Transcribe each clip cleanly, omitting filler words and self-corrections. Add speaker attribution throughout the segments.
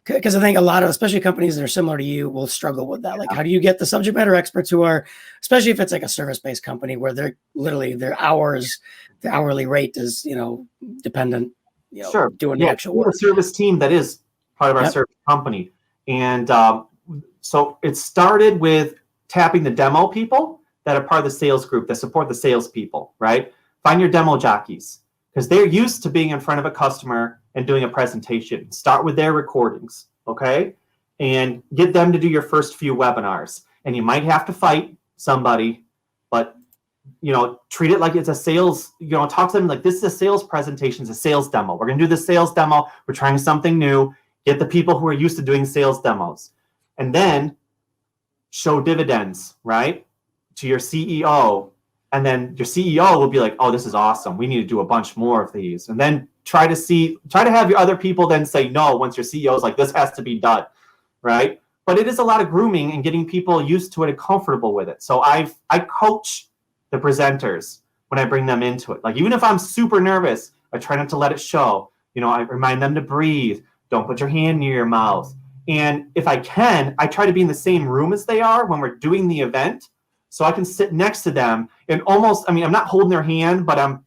Speaker 1: Because I think a lot of, especially companies that are similar to you, will struggle with that. Like, how do you get the subject matter experts who are, especially if it's like a service-based company where they're literally their hourly rate is, dependent,
Speaker 2: Sure.
Speaker 1: doing the actual work.
Speaker 2: We have a service team that is part of our service company. And so it started with tapping the demo people that are part of the sales group that support the sales people, right? Find your demo jockeys because they're used to being in front of a customer and doing a presentation. Start with their recordings, okay? And get them to do your first few webinars. And you might have to fight somebody, but treat it like it's a sales, talk to them like this is a sales presentation, it's a sales demo. We're going to do the sales demo. We're trying something new. Get the people who are used to doing sales demos. And then show dividends, right, to your CEO. And then your CEO will be like, oh, this is awesome. We need to do a bunch more of these. And then try to have your other people then say no once your CEO is like, this has to be done, right? But it is a lot of grooming and getting people used to it and comfortable with it. So I coach the presenters when I bring them into it. Like, even if I'm super nervous, I try not to let it show. I remind them to breathe. Don't put your hand near your mouth. And if I can, I try to be in the same room as they are when we're doing the event. So I can sit next to them and almost, I'm not holding their hand, but I'm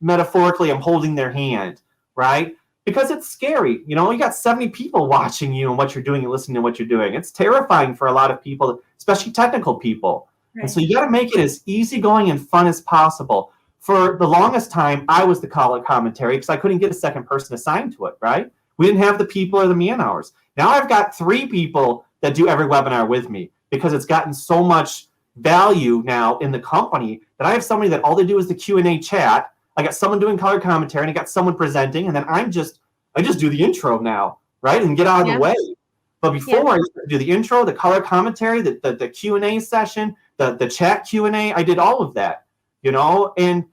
Speaker 2: holding their hand, right? Because it's scary. You got 70 people watching you and what you're doing and listening to what you're doing. It's terrifying for a lot of people, especially technical people. Right. And so you got to make it as easygoing and fun as possible. For the longest time, I was the color commentary because I couldn't get a second person assigned to it, right? We didn't have the people or the man hours. Now I've got 3 people that do every webinar with me because it's gotten so much value now in the company that I have somebody that all they do is the Q&A chat. I got someone doing color commentary and I got someone presenting, and then I just do the intro now, right? And get out of the way. But before I used to do the intro, the color commentary, the Q&A session, the chat Q&A, I did all of that, and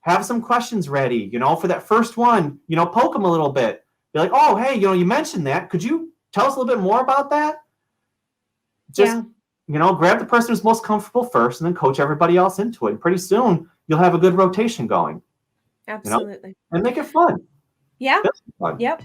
Speaker 2: have some questions ready, for that first one, poke them a little bit. Be like, oh, hey, you mentioned that. Could you tell us a little bit more about that? Just, grab the person who's most comfortable first and then coach everybody else into it. And pretty soon you'll have a good rotation going.
Speaker 3: Absolutely.
Speaker 2: And make it fun.
Speaker 3: Yeah. Fun. Yep.